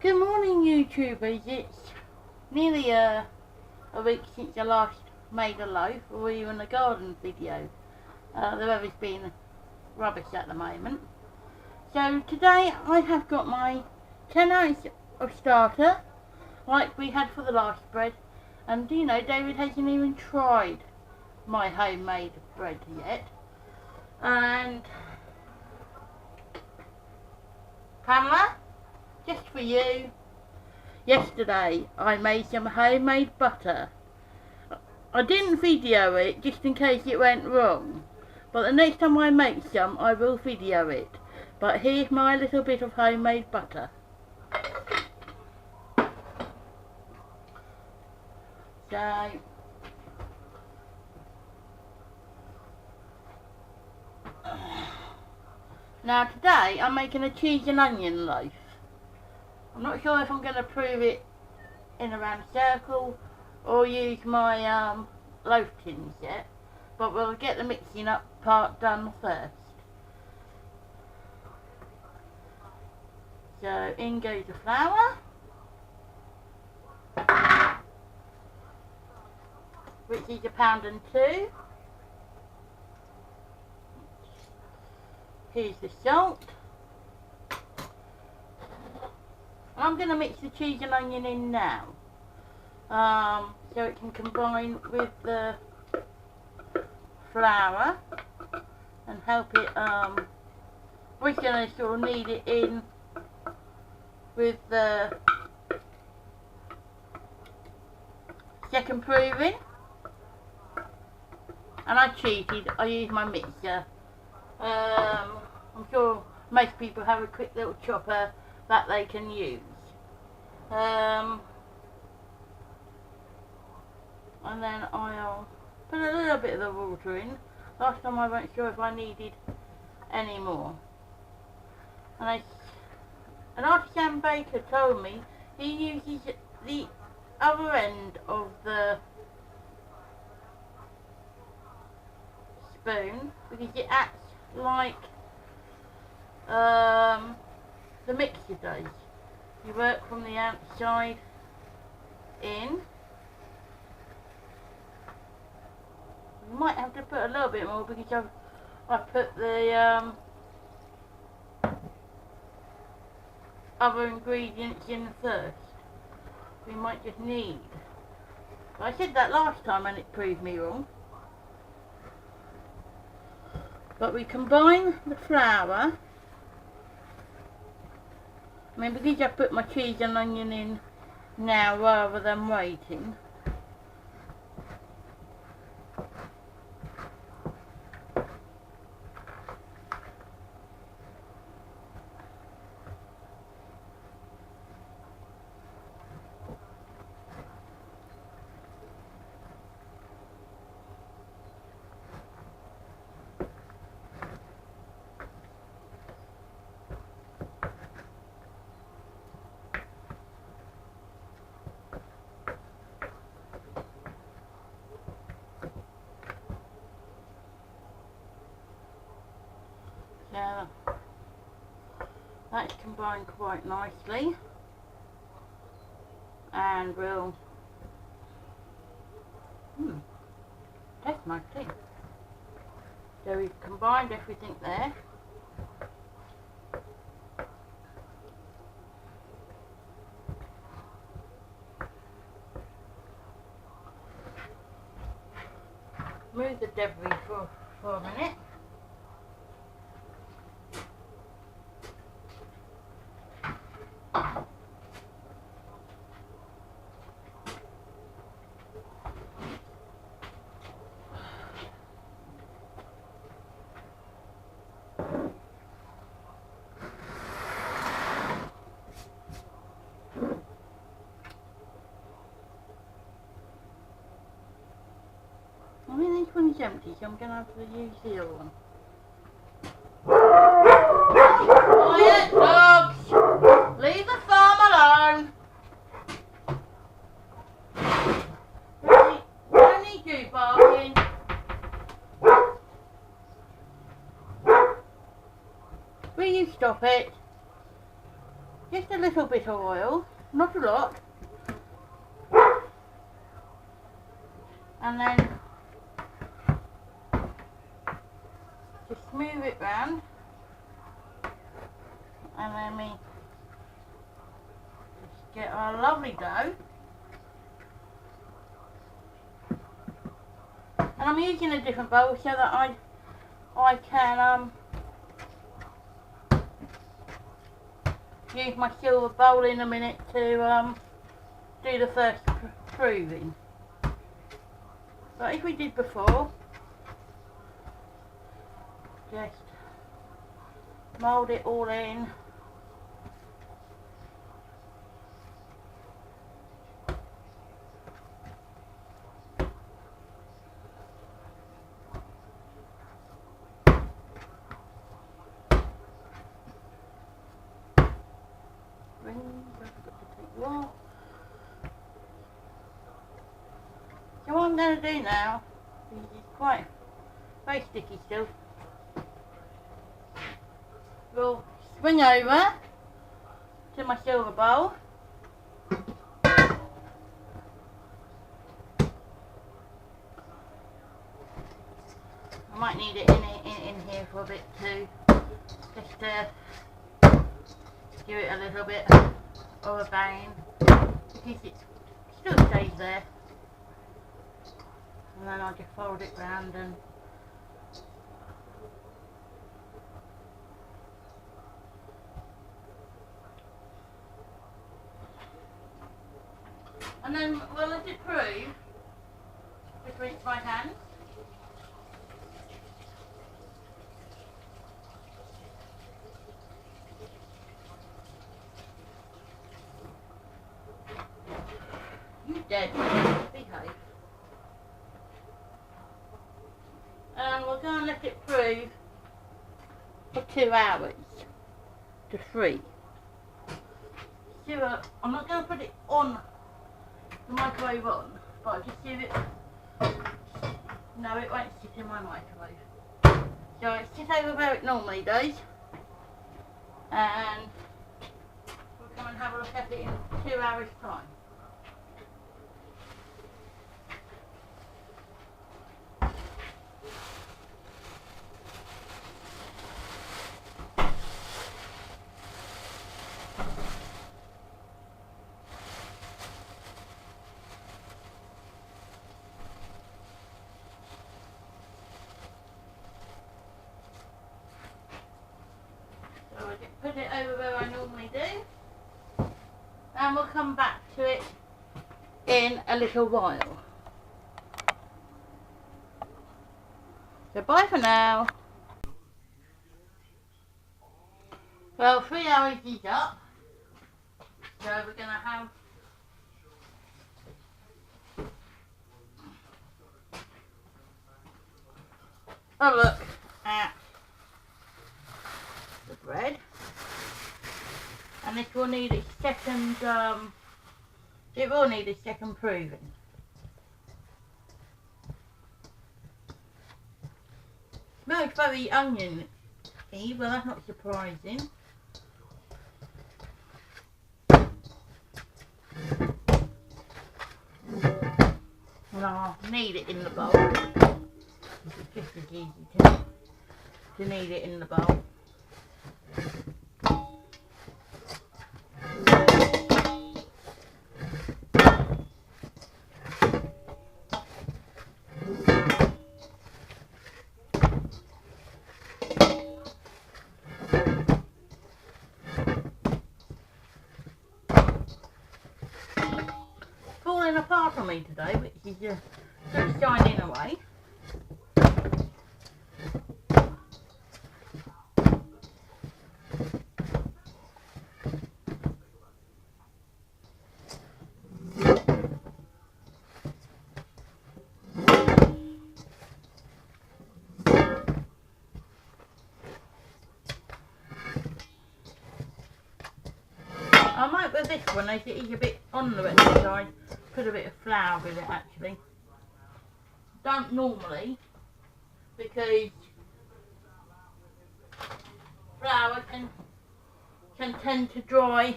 Good morning, YouTubers. It's nearly a week since I last made a loaf or even a garden video. The weather's been rubbish at the moment. So today I have got my 10 ounce of starter, like we had for the last bread. And you know, David hasn't even tried my homemade bread yet. And Pamela, just for you, yesterday I made some homemade butter. I didn't video it just in case it went wrong, but the next time I make some I will video it. But here's my little bit of homemade butter. So now today I'm making a cheese and onion loaf. I'm not sure if I'm going to prove it in a round circle or use my loaf tins yet, but we'll get the mixing up part done first. So in goes the flour, which is 1.2 pounds. Here's the salt. I'm going to mix the cheese and onion in now, so it can combine with the flour and help it. We're going to sort of knead it in with the second proving. And I cheated, I used my mixer. I'm sure most people have a quick little chopper that they can use. And then I'll put a little bit of the water in. Last time I wasn't sure if I needed any more. And an artisan baker told me he uses the other end of the spoon because it acts like the mixer does. You work from the outside in. You might have to put a little bit more because I put the other ingredients in first. We might just need. I said that last time and it proved me wrong. But we combine the flour. I mean, because I put my cheese and onion in now rather than waiting. Now that's combined quite nicely, and we'll taste my tea. So we've combined everything there. Move the debris for a minute. I mean, this one is empty, so I'm going to have to use the other one. Quiet, dogs! Leave the farm alone! Don't need you barking. Will you stop it? just a little bit of oil, not a lot, and then just smooth it round, and then we just get our lovely dough. And I'm using a different bowl so that I can use my silver bowl in a minute to do the first proving. But if we did before, just mould it all in. So what I'm going to do now, is quite very sticky still, we'll swing over to my silver bowl. I might need it in here for a bit too, just to give it a little bit of a bang, because it still stays there. And then I'll just fold it round and then we'll let it prove. Just rinse my hands. You dead, behave. And we're going to let it prove for 2 hours to 3. So, I'm not going to put it on the microwave on, but I'll just give it. No, it won't sit in my microwave. So it sits over where it normally does, and we'll come and have a look at it in 2 hours' time. So we'll just put it over where I normally do, and we'll come back to it in a little while. So bye for now. Well, 3 hours is up, so we're going to have a look at the bread, and this will need a second, it will need a second proving. Smells very onion-y, well that's not surprising. And I'll knead it in the bowl. It's just as easy to knead it in the bowl. Falling apart on me today, which is just shining away. I might with this one, as it is a bit on the wet side, put a bit of flour with it actually. Don't normally, because flour can can tend to dry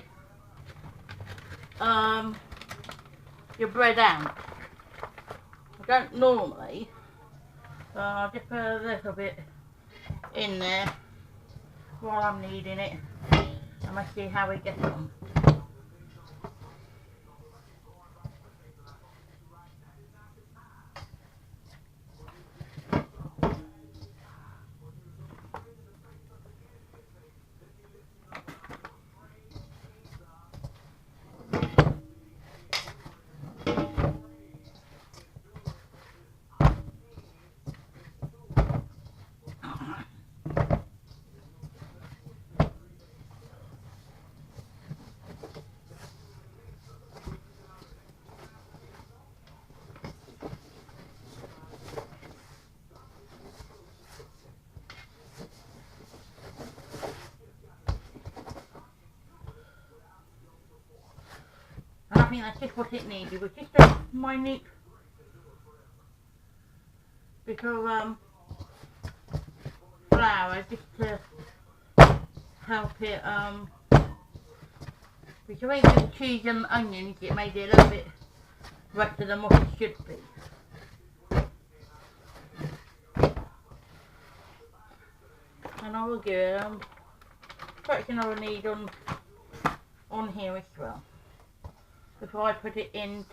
your bread out. I don't normally, so I'll just put a little bit in there while I'm kneading it, and let's see how we get on. And I think that's just what it needed, was just a minute bit of flour just to help it, because I think with the cheese and onions it made it a little bit wetter than what it should be. And I will give it perhaps another knead on here as well before I put it into.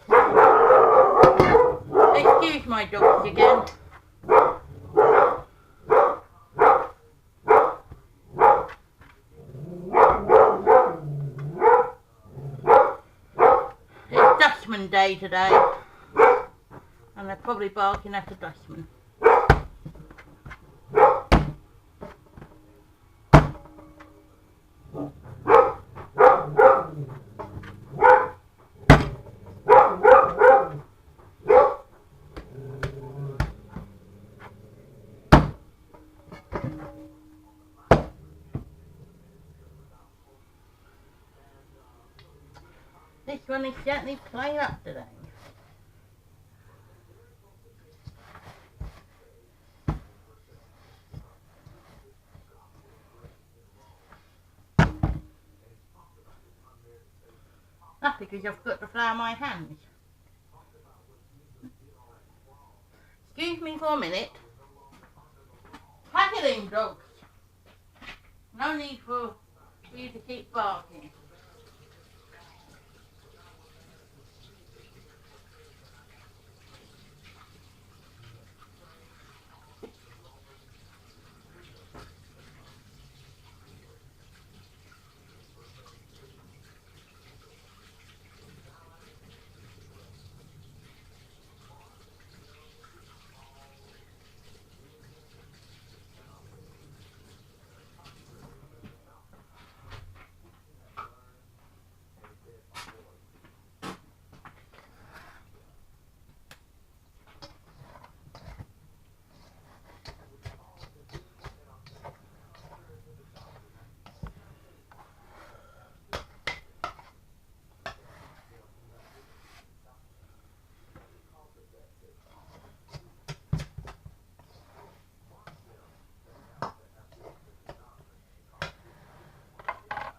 Excuse my dogs again. It's dustman day today, and they're probably barking at a dustman. This one is certainly playing up today. That's because I've got the flour in my hands. Excuse me for a minute. Pack it in, dogs. No need for you to keep barking.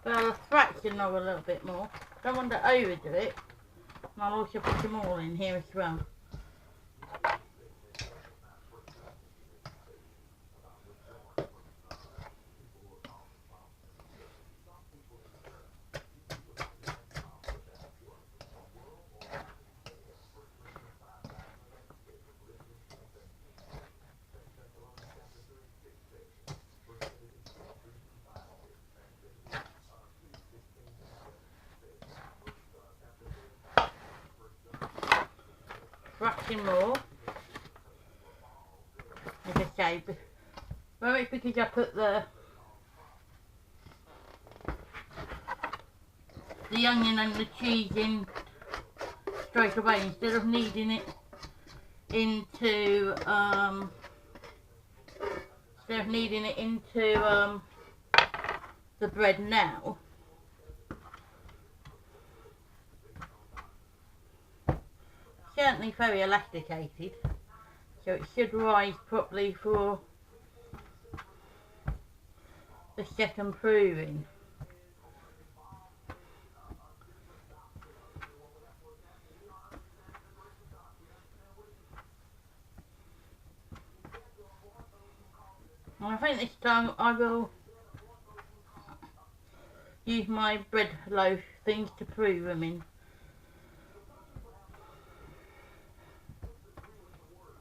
But I'll fraction of a little bit more. Don't want to overdo it. And I'll also put them all in here as well. Fraction more, as I say, well, it's because I put the onion and the cheese in straight away instead of kneading it into the bread now. Certainly very elasticated, so it should rise properly for the second proving. And I think this time I will use my bread loaf things to prove them in.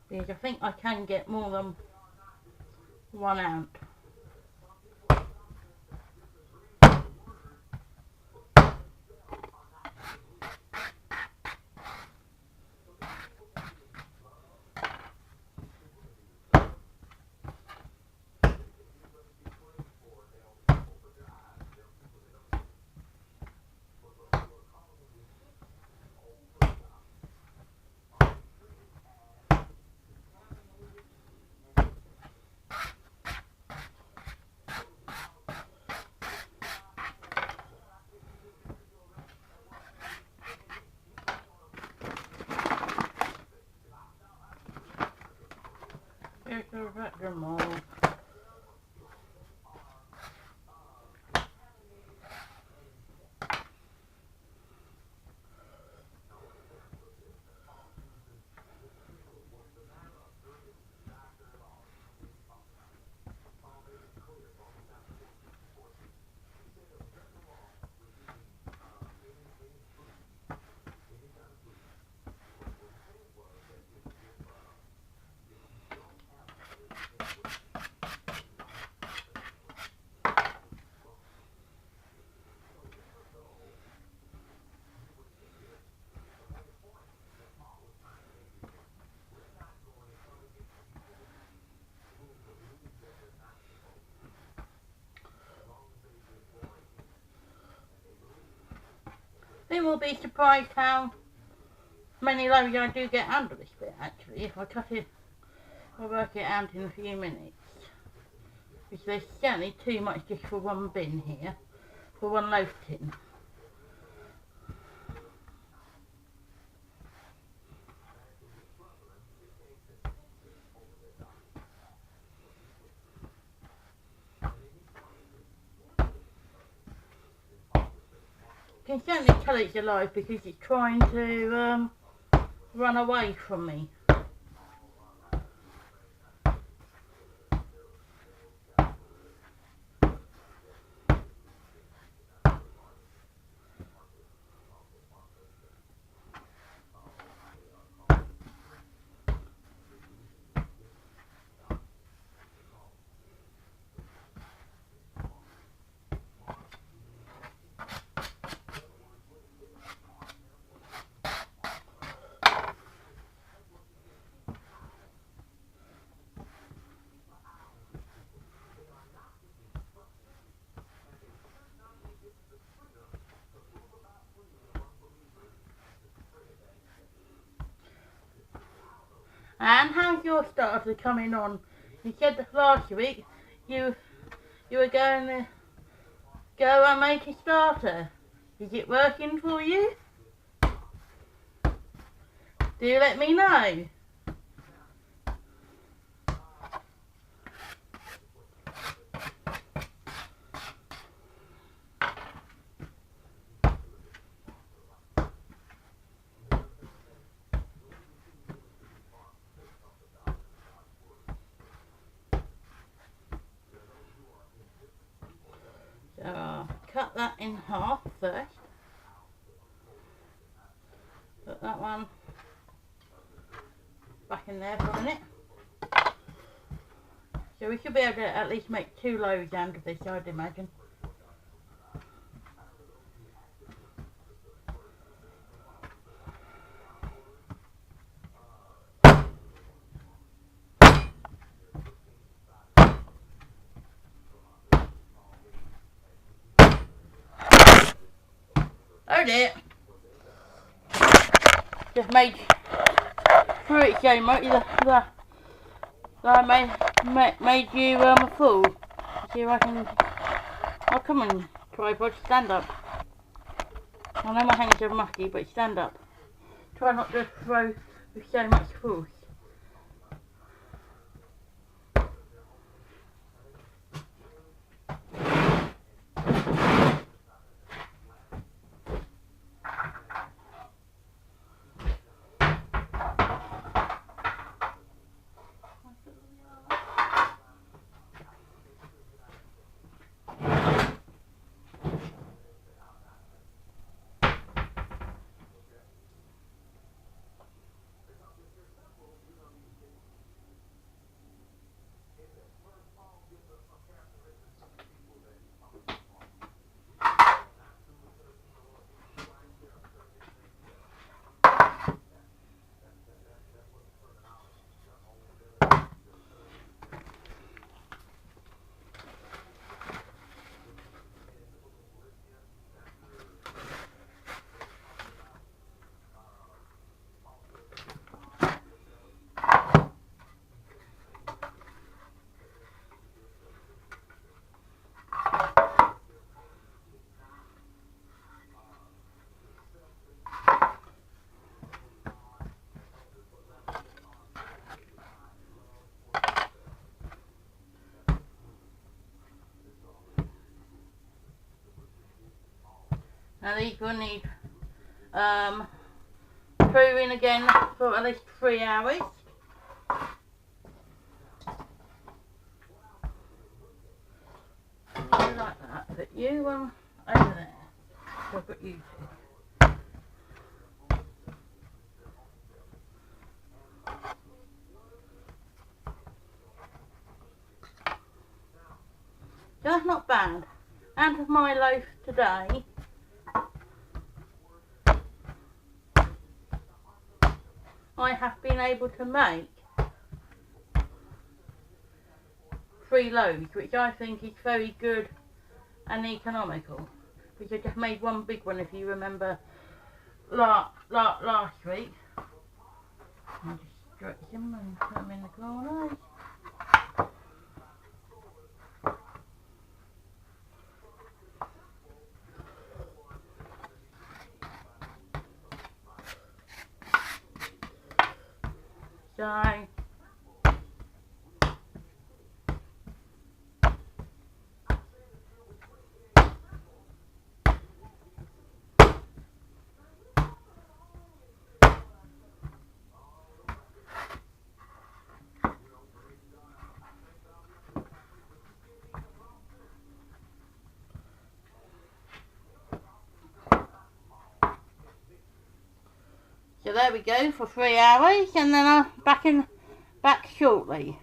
Because I think I can get more than 1 ounce. Here's the regular mold. I think we'll be surprised how many loaves I do get under this bit actually. If I cut it, I'll work it out in a few minutes. Because there's certainly too much just for one bin here, for one loaf tin. You can certainly tell it's alive because it's trying to run away from me. And how's your starter coming on? You said that last week you were going to go and make a starter. Is it working for you? Do let me know. So I'll cut that in half first. Put that one back in there for a minute. So we should be able to at least make 2 loaves out of this, I'd imagine. Oh dear. Just made through it so much that I made you a fool. See if I can. Oh, come on, tripod, stand up. I know my hands are mucky, but stand up. Try not to throw with so much force. and these will need brewing again for at least 3 hours. You like that, put you over there. So I've got you two. So that's not bad. And of my loaf today, I have been able to make 3 loaves, which I think is very good and economical. Because I just made one big one, if you remember, last week. I'll just stretch them and put them in the corners. So there we go for 3 hours, and then I'm back shortly.